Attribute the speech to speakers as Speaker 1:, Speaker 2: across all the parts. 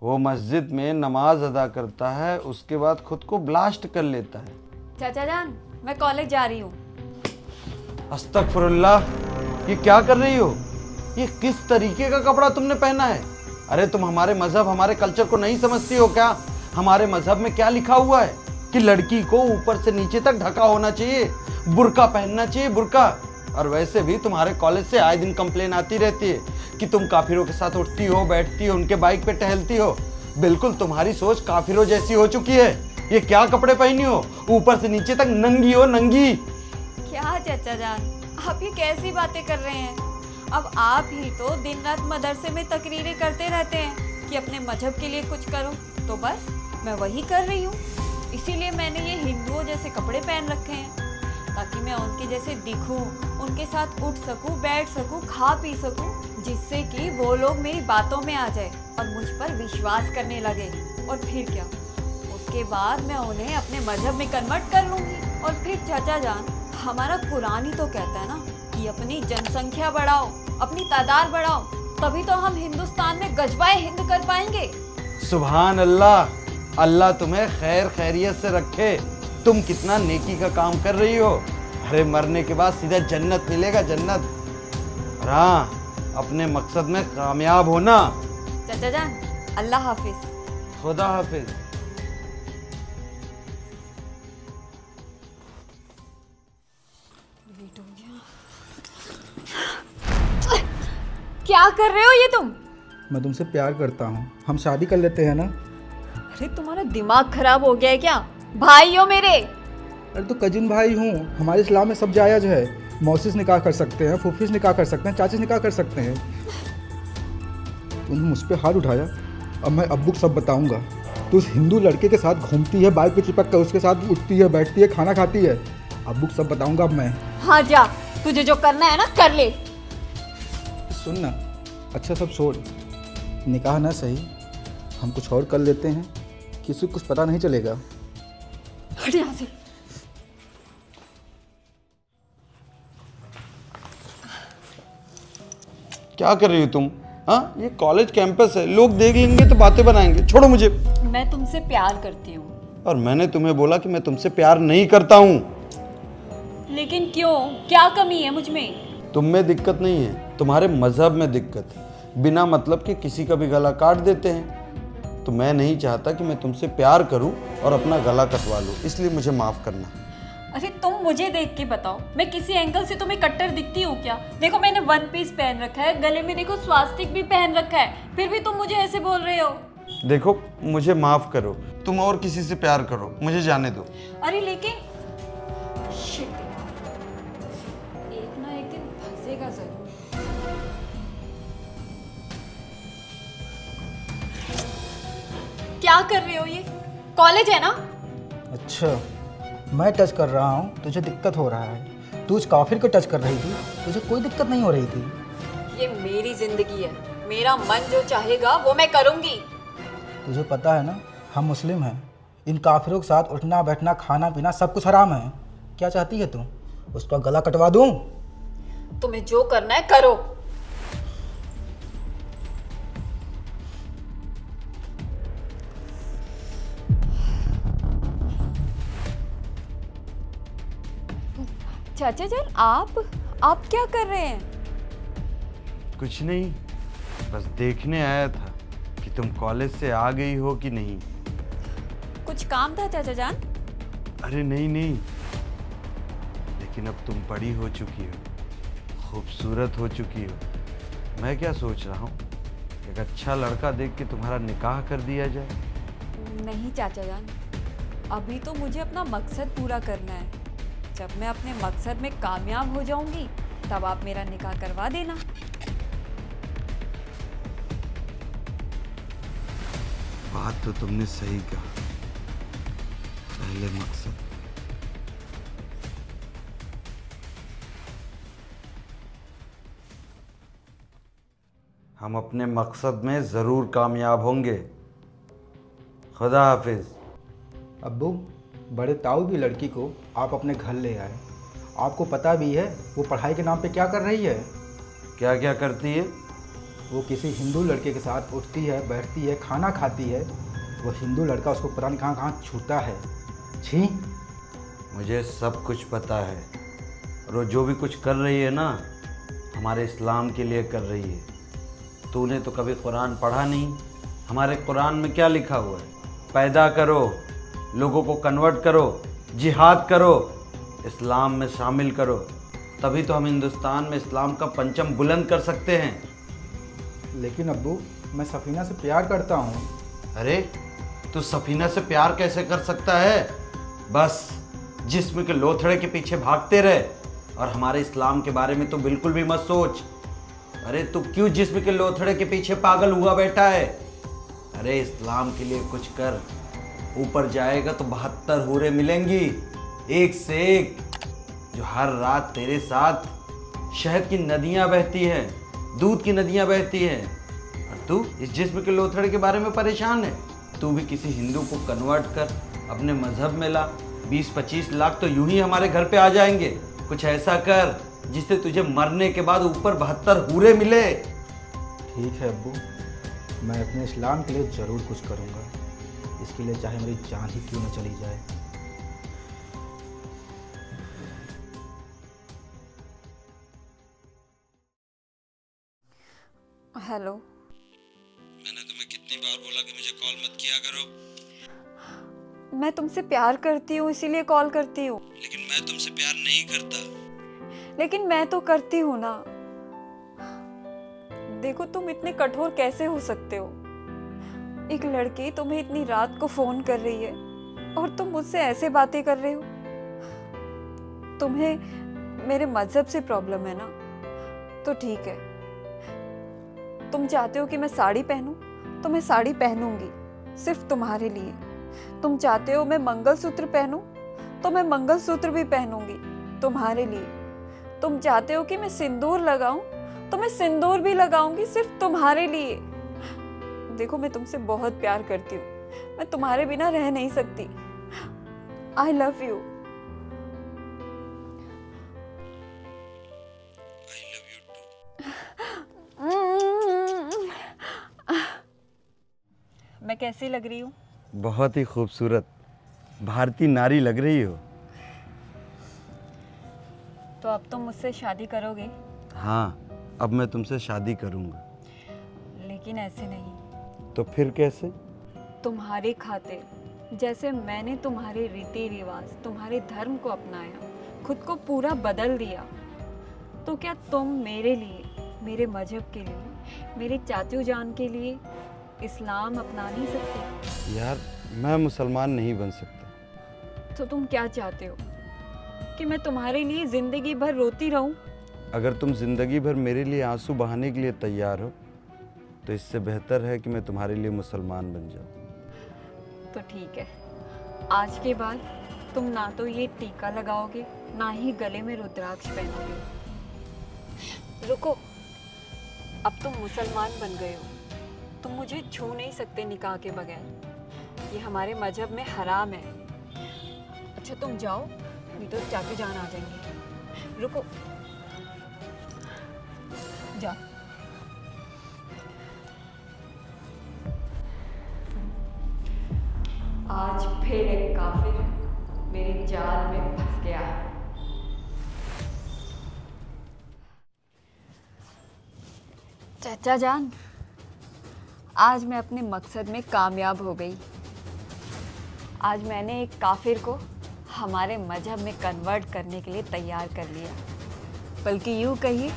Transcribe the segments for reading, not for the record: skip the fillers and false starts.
Speaker 1: वो मस्जिद में नमाज अदा करता है, उसके बाद खुद को ब्लास्ट कर लेता है।
Speaker 2: चाचा जान, मैं कॉलेज जा रही हूँ।
Speaker 1: अस्तगफुरुल्लाह, ये क्या कर रही हो? ये किस तरीके का कपड़ा तुमने पहना है? अरे तुम हमारे मजहब, हमारे कल्चर को नहीं समझती हो क्या? हमारे मजहब में क्या लिखा हुआ है कि लड़की को ऊपर से नीचे तक ढका होना चाहिए, बुर्का पहनना चाहिए, बुर्का। और वैसे भी तुम्हारे कॉलेज से आए दिन कंप्लेन आती रहती है कि तुम काफिरों के साथ उठती हो, बैठती हो, उनके बाइक पे टहलती हो। बिल्कुल तुम्हारी सोच काफिरों जैसी हो चुकी है। ये क्या कपड़े पहनी हो? ऊपर से नीचे तक नंगी हो, नंगी।
Speaker 2: क्या चाचा जान, आप ये कैसी बातें कर रहे हैं? अब आप ही तो दिन रात मदरसे में तकरीरें करते रहते हैं कि अपने मजहब के लिए कुछ करो, तो बस मैं वही कर रही हूँ। इसीलिए मैंने ये हिंदुओं जैसे कपड़े पहन रखे हैं, ताकि मैं उनके जैसे दिखूं, उनके साथ उठ सकूं, बैठ सकूं, खा पी सकूं, जिससे कि वो लोग मेरी बातों में आ जाए और मुझ पर विश्वास करने लगे। और फिर क्या, उसके बाद मैं उन्हें अपने मजहब में कन्वर्ट कर लूँगी। और फिर चाचा जान, हमारा कुरान ही तो कहता है ना कि अपनी जनसंख्या बढ़ाओ, अपनी तादाद बढ़ाओ, तभी तो हम हिंदुस्तान में गजबाए हिंद कर पाएंगे।
Speaker 1: सुभान अल्लाह, अल्लाह तुम्हें खैर खैरियत से रखे। तुम कितना नेकी का काम कर रही हो। अरे मरने के बाद सीधा जन्नत मिलेगा, जन्नत। और हाँ, अपने मकसद में कामयाब होना।
Speaker 2: चाचा जान, अल्लाह हाफिज।
Speaker 1: खुदा हाफिज।
Speaker 2: क्या कर रहे हो ये तुम?
Speaker 3: मैं तुमसे प्यार करता हूँ, हम शादी कर लेते हैं ना।
Speaker 2: अरे तुम्हारा दिमाग खराब हो गया है क्या? भाई हो मेरे।
Speaker 3: अरे तो कजिन भाई हूँ, हमारे इस्लाम में सब जायज़ है। मौसी से निकाह कर सकते हैं, फूफी से निकाह कर सकते हैं, चाची से निकाह कर सकते हैं। तुमने मुझ पर हाथ उठाया, अब मैं अब्बू को सब बताऊंगा। तू उस हिंदू लड़के के साथ घूमती है, बाइक पे चिपक कर उसके साथ उठती है, बैठती है, खाना खाती है। अब्बू को सब बताऊंगा अब मैं।
Speaker 2: हाँ जा, तुझे जो करना है ना कर ले।
Speaker 3: सुन ना, अच्छा सब छोड़, निकाह ना सही, हम कुछ और कर लेते हैं, किसी को कुछ पता नहीं चलेगा।
Speaker 2: हट यहाँ से।
Speaker 1: क्या कर रही हो तुम? हाँ, ये कॉलेज कैंपस है, लोग देख लेंगे तो बातें बनाएंगे। छोड़ो मुझे।
Speaker 2: मैं तुमसे प्यार करती हूँ।
Speaker 1: और मैंने तुम्हें बोला कि मैं तुमसे प्यार नहीं करता हूँ।
Speaker 2: लेकिन क्यों? क्या कमी है मुझ में?
Speaker 1: तुम में दिक्कत नहीं है, तुम्हारे मजहब में दिक्कत है। बिना मतलब के किसी का भी गला काट देते हैं। तो मैं नहीं चाहता कि मैं तुमसे प्यार करूं और अपना गला कटवा लूं, इसलिए मुझे माफ करना।
Speaker 2: अरे तुम मुझे देख के बताओ, मैं किसी एंगल से तुम्हें कट्टर दिखती हूँ क्या? देखो मैंने वन पीस पहन रखा है, गले में देखो स्वास्तिक भी पहन रखा है, फिर भी तुम मुझे ऐसे बोल रहे हो।
Speaker 1: देखो, मुझे माफ करो, तुम और किसी से प्यार करो, मुझे जाने दो।
Speaker 2: अरे लेकिन शिट, एक ना एक दिन फंसेगा जरूर। क्या कर रहे हो? ये कॉलेज है ना?
Speaker 3: अच्छा, मैं टच कर रहा हूँ, तुझे दिक्कत हो रहा है। तू उस काफिर को टच कर रही थी, तुझे कोई दिक्कत नहीं हो रही थी।
Speaker 2: ये मेरी जिंदगी है, मेरा मन जो चाहेगा वो मैं करूंगी।
Speaker 3: तुझे पता है ना, हम मुस्लिम हैं। इन काफिरों के साथ उठना बैठना खाना पीना सब कुछ हराम है। क्या चाहती है तू? उसका गला कटवा दूँ?
Speaker 2: तुम्हें जो करना है करो। चाचा जान, आप क्या कर रहे हैं?
Speaker 1: कुछ नहीं, बस देखने आया था कि तुम कॉलेज से आ गई हो कि नहीं।
Speaker 2: कुछ काम था चाचा जान?
Speaker 1: अरे नहीं नहीं, लेकिन अब तुम बड़ी हो चुकी हो, खूबसूरत हो चुकी हो। मैं क्या सोच रहा हूँ, एक अच्छा लड़का देख के तुम्हारा निकाह कर दिया जाए।
Speaker 2: नहीं चाचा जान, अभी तो मुझे अपना मकसद पूरा करना है। जब मैं अपने मकसद में कामयाब हो जाऊंगी तब आप मेरा निकाह करवा देना।
Speaker 1: बात तो तुमने सही कहा, पहले मकसद। हम अपने मकसद में जरूर कामयाब होंगे। खुदा हाफिज।
Speaker 3: अब्बू, बड़े ताऊ की लड़की को आप अपने घर ले आए। आपको पता भी है वो पढ़ाई के नाम पे क्या कर रही है?
Speaker 1: क्या क्या करती है?
Speaker 3: वो किसी हिंदू लड़के के साथ उठती है, बैठती है, खाना खाती है, वो हिंदू लड़का उसको पता नहीं कहाँ कहाँ छूता है। छी।
Speaker 1: मुझे सब कुछ पता है, और वो जो भी कुछ कर रही है ना, हमारे इस्लाम के लिए कर रही है। तूने तो कभी कुरान पढ़ा नहीं। हमारे कुरान में क्या लिखा हुआ है? पैदा करो, लोगों को कन्वर्ट करो, जिहाद करो, इस्लाम में शामिल करो, तभी तो हम हिंदुस्तान में इस्लाम का परचम बुलंद कर सकते हैं।
Speaker 3: लेकिन अब्बू, मैं सफीना से प्यार करता हूँ।
Speaker 1: अरे तू सफीना से प्यार कैसे कर सकता है? बस जिस्म के लोथड़े के पीछे भागते रहे, और हमारे इस्लाम के बारे में तो बिल्कुल भी मत सोच। अरे तू क्यों जिस्म के लोथड़े के पीछे पागल हुआ बैठा है? अरे इस्लाम के लिए कुछ कर। ऊपर जाएगा तो 72 हूरें मिलेंगी, एक से एक, जो हर रात तेरे साथ शहद की नदियां बहती हैं, दूध की नदियां बहती हैं। और तू इस जिस्म के लोथड़े के बारे में परेशान है? तू भी किसी हिंदू को कन्वर्ट कर, अपने मजहब में ला। 20-25 लाख तो यूं ही हमारे घर पे आ जाएंगे। कुछ ऐसा कर जिससे तुझे मरने के बाद ऊपर 72 हूरें मिले।
Speaker 3: ठीक है अब्बू, मैं अपने इस्लाम के लिए ज़रूर कुछ करूँगा। इसके लिए चाहे मेरी जान ही क्यों न चली जाए।
Speaker 2: हेलो।
Speaker 1: मैंने तुम्हें कितनी बार बोला कि मुझे कॉल मत किया करो?
Speaker 2: मैं तुमसे प्यार करती हूँ इसीलिए कॉल करती हूँ।
Speaker 1: लेकिन मैं तुमसे प्यार नहीं करता।
Speaker 2: लेकिन मैं तो करती हूँ ना। देखो तुम इतने कठोर कैसे हो सकते हो? एक लड़की तुम्हें इतनी रात को फोन कर रही है और तुम मुझसे ऐसे बातें कर रहे हो। तुम्हें मेरे मजहब से प्रॉब्लम है ना, तो ठीक है। तुम चाहते हो कि मैं साड़ी पहनूं, तो मैं साड़ी पहनूंगी, सिर्फ तुम्हारे लिए। तुम चाहते हो मैं मंगलसूत्र पहनूं, तो मैं मंगलसूत्र भी पहनूंगी, तुम्हारे लिए। तुम चाहते हो कि मैं सिंदूर लगाऊं, तो मैं सिंदूर भी लगाऊंगी, सिर्फ तुम्हारे लिए। देखो मैं तुमसे बहुत प्यार करती हूँ, मैं तुम्हारे बिना रह नहीं सकती। I love you. मैं कैसी लग रही हूँ?
Speaker 1: बहुत ही खूबसूरत भारतीय नारी लग रही हो।
Speaker 2: तो अब तुम मुझसे शादी करोगे?
Speaker 1: हाँ, अब मैं तुमसे शादी करूँगा।
Speaker 2: लेकिन ऐसे नहीं।
Speaker 1: तो फिर कैसे?
Speaker 2: तुम्हारे खातिर, जैसे मैंने तुम्हारे रीति रिवाज, तुम्हारे धर्म को अपनाया, खुद को पूरा बदल दिया, तो क्या तुम मेरे लिए, मेरे मजहब के लिए, मेरे चाचू जान के लिए इस्लाम अपना नहीं सकते?
Speaker 1: यार मैं मुसलमान नहीं बन सकता।
Speaker 2: तो तुम क्या चाहते हो कि मैं तुम्हारे लिए जिंदगी भर रोती रहूं?
Speaker 1: अगर तुम जिंदगी भर मेरे लिए आंसू बहाने के लिए तैयार हो, तो इससे बेहतर है कि मैं तुम्हारे लिए मुसलमान बन जाऊं।
Speaker 2: तो ठीक है, आज के बाद तुम ना तो ये टीका लगाओगे, ना ही गले में रुद्राक्ष पहनोगे। रुको, अब तुम मुसलमान बन गए हो, तुम मुझे छू नहीं सकते निकाह के बगैर। ये हमारे मजहब में हराम है। अच्छा तुम जाओ, नहीं तो चाचू जान आ जाएंगे। रुको, जाओ। आज फिर एक काफिर मेरी जाल में फंस गया है। चाचा जान, आज मैं अपने मकसद में कामयाब हो गई। आज मैंने एक काफिर को हमारे मजहब में कन्वर्ट करने के लिए तैयार कर लिया, बल्कि यूँ कहिए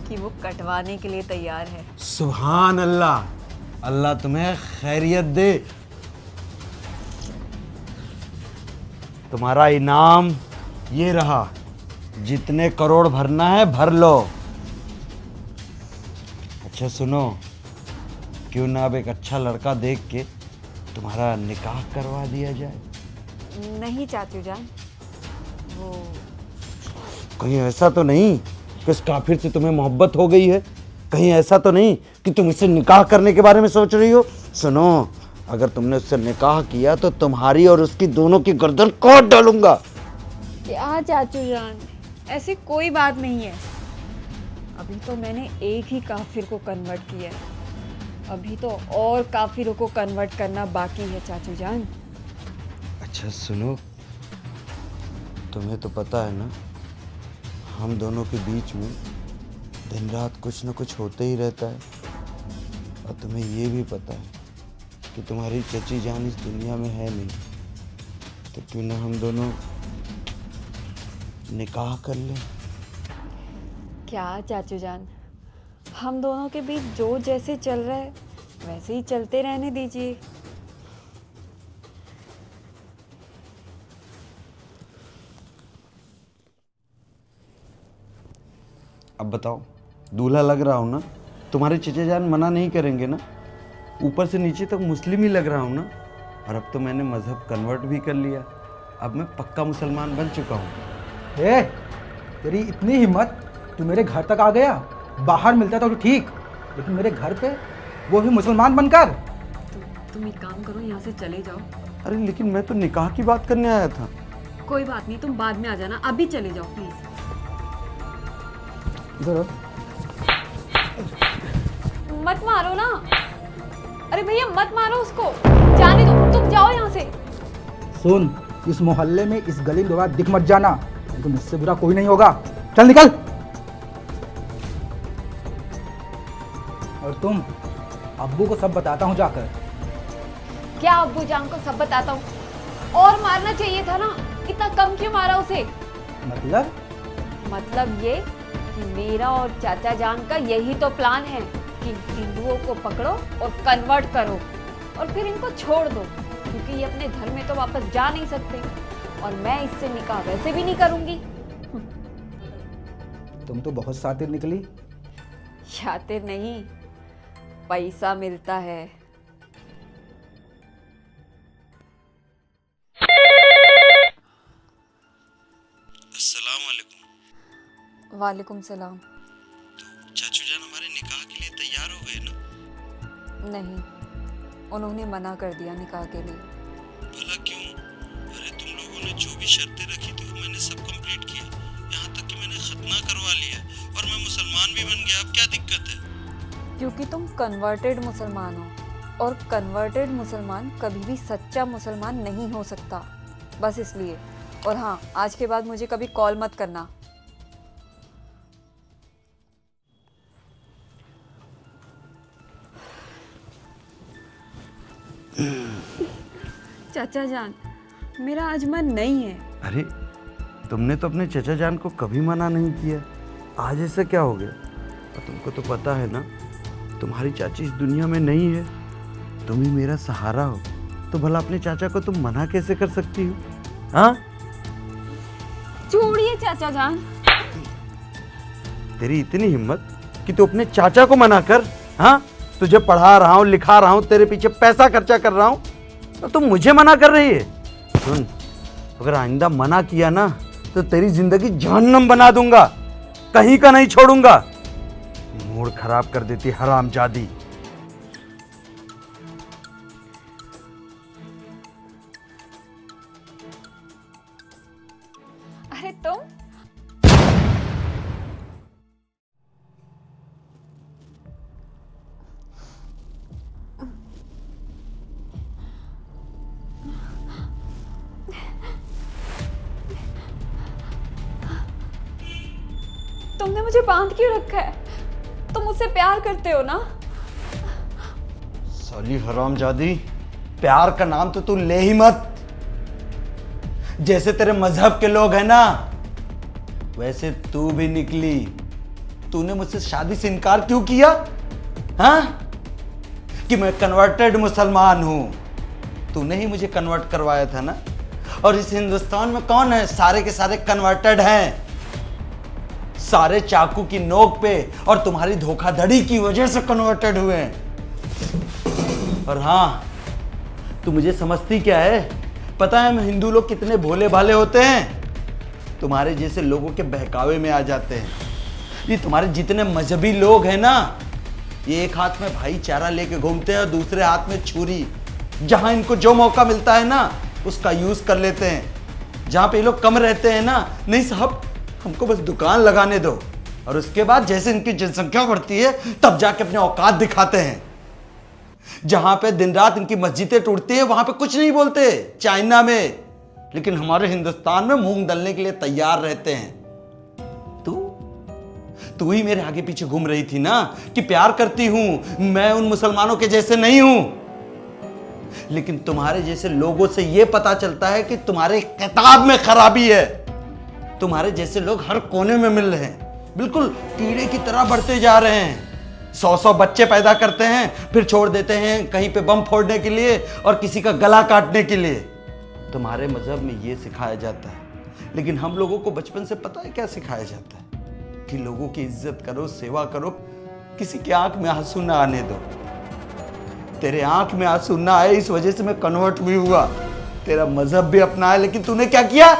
Speaker 2: कि वो कटवाने के लिए तैयार है।
Speaker 1: सुभान अल्लाह, अल्लाह तुम्हें खैरियत दे। तुम्हारा इनाम ये रहा, जितने करोड़ भरना है भर लो। अच्छा सुनो, क्यों ना अब एक अच्छा लड़का देख के तुम्हारा निकाह करवा दिया जाए?
Speaker 2: नहीं चाचू जान, वो
Speaker 1: कहीं ऐसा तो नहीं कि इस काफिर से तुम्हें मोहब्बत हो गई है? कहीं ऐसा तो नहीं कि तुम इससे निकाह करने के बारे में सोच रही हो? सुनो, अगर तुमने उससे निकाह किया तो तुम्हारी और उसकी दोनों की गर्दन काट डालूंगा।
Speaker 2: क्या चाचू जान, ऐसी कोई बात नहीं है। अभी तो मैंने एक ही काफिर को कन्वर्ट किया है, अभी तो और काफिरों को कन्वर्ट करना बाकी है चाचू जान।
Speaker 1: अच्छा सुनो, तुम्हें तो पता है ना, हम दोनों के बीच में दिन रात कुछ न कुछ होते ही रहता है। और तुम्हें ये भी पता है कि तुम्हारी चची जान इस दुनिया में है नहीं, तो क्यों ना हम दोनों निकाह कर लें।
Speaker 2: क्या चाचू जान, हम दोनों के बीच जो जैसे चल रहा है वैसे ही चलते रहने दीजिए।
Speaker 1: अब बताओ, दूल्हा लग रहा हूँ ना, तुम्हारे चचे जान मना नहीं करेंगे ना? ऊपर से नीचे तक मुस्लिम ही लग रहा हूँ ना। और अब तो मैंने मज़हब कन्वर्ट भी कर लिया, अब मैं पक्का मुसलमान बन चुका हूँ।
Speaker 3: ए, तेरी इतनी हिम्मत, तू मेरे घर तक आ गया। बाहर मिलता तो ठीक, लेकिन मेरे घर पे, वो भी मुसलमान बनकर।
Speaker 2: तुम एक काम करो, यहाँ से चले जाओ।
Speaker 1: अरे लेकिन मैं तो निकाह की बात करने आया था।
Speaker 2: कोई बात नहीं, तुम बाद में आ जाना, अभी चले जाओ प्लीज।
Speaker 3: जरा
Speaker 2: मत मारो ना, अरे भैया मत मारो उसको, जाने दो, तुम जाओ यहाँ से।
Speaker 3: सुन, इस मोहल्ले में, इस गली में दोबारा दिख मत जाना, तो मुझसे बुरा कोई नहीं होगा। चल निकल। और तुम, अब्बू को सब बताता हूँ जाकर।
Speaker 2: क्या अब्बू जान को सब बताता हूँ? और मारना चाहिए था ना, इतना कम क्यों मारा उसे? मतलब ये कि मेरा और चाचा जान का यही तो प्लान है कि हिंदुओं को पकड़ो और कन्वर्ट करो और फिर इनको छोड़ दो, क्योंकि ये अपने धर्म में तो वापस जा नहीं सकते और मैं इससे निकाह वैसे भी नहीं करूंगी।
Speaker 3: तुम तो बहुत शातिर निकली।
Speaker 2: शातिर नहीं, पैसा मिलता है।
Speaker 1: अस्सलाम वालेकुम।
Speaker 2: वालेकुम सलाम।
Speaker 1: तो चाचू जान हमारे निकाह के लिए तैयार हो गए ना?
Speaker 2: नहीं, उन्होंने मना कर दिया निकाह के लिए।
Speaker 1: भला क्यों? अरे तुम लोगों ने जो भी शर्तें रखी थी वो मैंने सब कंप्लीट किया, यहाँ तक कि मैंने खतना करवा लिया और मैं मुसलमान भी बन गया। अब क्या दिक्कत है?
Speaker 2: क्योंकि तुम कन्वर्टेड मुसलमान हो और कन्वर्टेड मुसलमान कभी भी सच्चा मुसलमान नहीं हो सकता, बस इसलिए। और हाँ, आज के बाद मुझे कभी कॉल मत करना। चाचा जान, मेरा आज मन नहीं है।
Speaker 1: अरे तुमने तो अपने चचा जान को कभी मना नहीं किया, आज ऐसा क्या हो गया? और तुमको तो पता है ना, तुम्हारी चाची इस दुनिया में नहीं है, तुम ही मेरा सहारा हो, तो भला अपने चाचा को तुम मना कैसे कर सकती हो? हाँ,
Speaker 2: छोड़िए चाचा जान।
Speaker 1: तेरी इतनी हिम्मत कि तू अपने चाचा को मना कर? हाँ, तुझे पढ़ा रहा हूँ, लिखा रहा हूँ, तेरे पीछे पैसा खर्चा कर रहा हूँ, तो तुम मुझे मना कर रही है? सुन, अगर आइंदा मना किया ना तो तेरी जिंदगी जहन्नम बना दूंगा, कहीं का नहीं छोड़ूंगा। मूड खराब कर देती हरामजादी।
Speaker 2: अरे तुम तुमने मुझे बांध क्यों रखा है? तुम मुझसे प्यार करते हो ना?
Speaker 1: साली हरामजादी, प्यार का नाम तो तू ले ही मत। जैसे तेरे मजहब के लोग हैं ना, वैसे तू भी निकली। तूने मुझसे शादी से इनकार क्यों किया? हाँ, कि मैं कन्वर्टेड मुसलमान हूं। तूने ही मुझे कन्वर्ट करवाया था ना। और इस हिंदुस्तान में कौन है? सारे के सारे कन्वर्टेड हैं, सारे चाकू की नोक पे और तुम्हारी धोखाधड़ी की वजह से कन्वर्टेड हुए हैं। और हाँ, तू मुझे समझती क्या है? पता है हम हिंदू लोग कितने भोले भाले होते हैं? तुम्हारे जैसे लोगों के बहकावे में आ जाते हैं। ये तुम्हारे जितने मजहबी लोग हैं ना, ये एक हाथ में भाईचारा लेके घूमते हैं और दूसरे हाथ में छुरी। जहां इनको जो मौका मिलता है ना, उसका यूज कर लेते हैं। जहां पे ये लोग कम रहते हैं ना, नहीं साहब, हमको बस दुकान लगाने दो और उसके बाद जैसे इनकी जनसंख्या बढ़ती है तब जाके अपने औकात दिखाते हैं। जहां पे दिन रात इनकी मस्जिदें टूटती है वहां पे कुछ नहीं बोलते चाइना में, लेकिन हमारे हिंदुस्तान में मूंग दलने के लिए तैयार रहते हैं। तू ही मेरे आगे पीछे घूम रही थी ना कि प्यार करती हूं, मैं उन मुसलमानों के जैसे नहीं हूं। लेकिन तुम्हारे जैसे लोगों से यह पता चलता है कि तुम्हारे किताब में खराबी है। तुम्हारे जैसे लोग हर कोने में मिल रहे हैं, बिल्कुल कीड़े की तरह बढ़ते जा रहे हैं। 100 बच्चे पैदा करते हैं फिर छोड़ देते हैं कहीं पे बम फोड़ने के लिए और किसी का गला काटने के लिए। तुम्हारे मजहब में यह सिखाया जाता है, लेकिन हम लोगों को बचपन से पता है क्या सिखाया जाता है कि लोगों की इज्जत करो, सेवा करो, किसी की आंख में आंसू ना आने दो। तेरे आंख में आंसू ना आए इस वजह से मैं कन्वर्ट भी हुआ, तेरा मजहब भी अपनाया, लेकिन तूने क्या किया,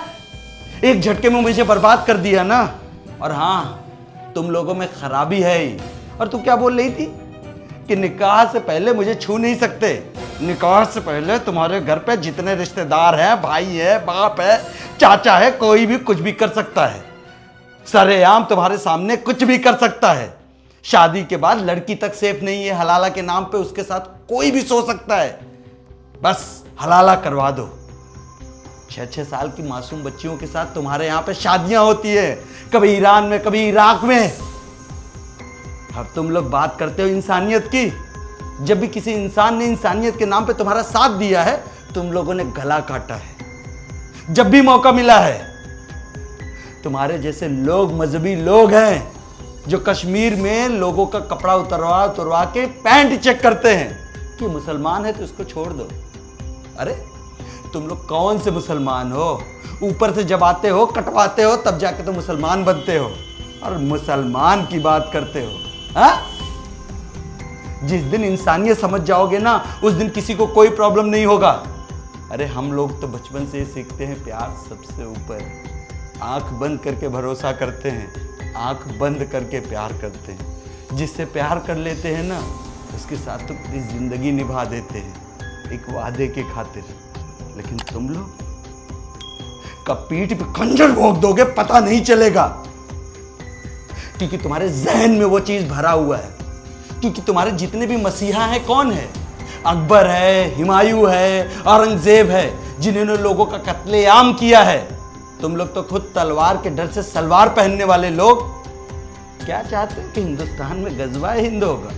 Speaker 1: एक झटके में मुझे बर्बाद कर दिया ना। और हाँ, तुम लोगों में खराबी है ही। और तू क्या बोल रही थी कि निकाह से पहले मुझे छू नहीं सकते। निकाह से पहले तुम्हारे घर पे जितने रिश्तेदार हैं, भाई है, बाप है, चाचा है, कोई भी कुछ भी कर सकता है। सरेआम तुम्हारे सामने कुछ भी कर सकता है। शादी के बाद लड़की तक सेफ नहीं है, हलाला के नाम पे उसके साथ कोई भी सो सकता है। बस हलाला करवा दो। 6-6 साल की मासूम बच्चियों के साथ तुम्हारे यहाँ पे शादियां होती है, कभी ईरान में, कभी इराक में। अब तुम लोग बात करते हो इंसानियत की। जब भी किसी इंसान ने इंसानियत के नाम पे तुम्हारा साथ दिया है, तुम लोगों ने गला काटा है जब भी मौका मिला है। तुम्हारे जैसे लोग मजहबी लोग हैं जो कश्मीर में लोगों का कपड़ा उतरवा के पैंट चेक करते हैं कि मुसलमान है तो इसको छोड़ दो। अरे तुम लोग कौन से मुसलमान हो? ऊपर से जब आते हो, कटवाते हो, तब जाके तो मुसलमान बनते हो और मुसलमान की बात करते हो। हाँ? जिस दिन इंसानियत समझ जाओगे ना, उस दिन किसी को कोई प्रॉब्लम नहीं होगा। अरे हम लोग तो बचपन से सीखते हैं प्यार सबसे ऊपर। आंख बंद करके भरोसा करते हैं, आंख बंद करके प्यार करते हैं। जिससे प्यार कर लेते हैं ना, उसके साथ तो पूरी जिंदगी निभा देते हैं एक वादे के खातिर। लेकिन तुम लोग कब पीठ पे खंजर भोंक दोगे पता नहीं चलेगा, क्योंकि तुम्हारे जहन में वो चीज भरा हुआ है। क्योंकि तुम्हारे जितने भी मसीहा हैं कौन है? अकबर है, हुमायूं है, औरंगजेब है, जिन्होंने लोगों का कत्लेआम किया है। तुम लोग तो खुद तलवार के डर से सलवार पहनने वाले लोग क्या चाहते हैं कि हिंदुस्तान में गजवाए हिंद होगा?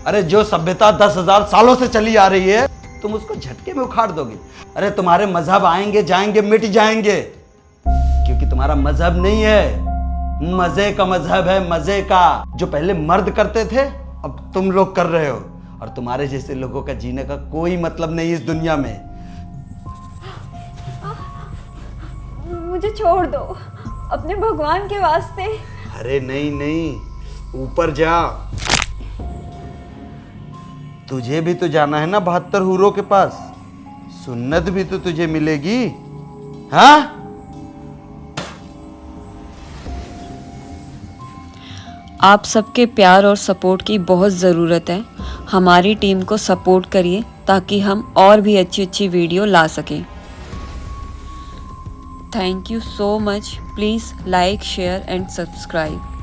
Speaker 1: अरे जो सभ्यता 10,000 सालों से चली आ रही है, तुम उसको झटके में उखाड़ दोगे। अरे तुम्हारे मजहब आएंगे जाएंगे, मिट जाएंगे, क्योंकि तुम्हारा मजहब नहीं है, मजे का मजहब है, मजे का। जो पहले मर्द करते थे अब तुम लोग कर रहे हो, और तुम्हारे जैसे लोगों का जीने का कोई मतलब नहीं इस दुनिया में।
Speaker 2: मुझे छोड़ दो अपने भगवान के वास्ते।
Speaker 1: अरे नहीं नहीं, ऊपर जा। तुझे भी तो जाना है ना 72 हूरों के पास, सुन्नत भी तो तुझे मिलेगी। हाँ,
Speaker 2: आप सबके प्यार और सपोर्ट की बहुत ज़रूरत है। हमारी टीम को सपोर्ट करिए ताकि हम और भी अच्छी अच्छी वीडियो ला सकें। Thank you so much. Please like, share and subscribe.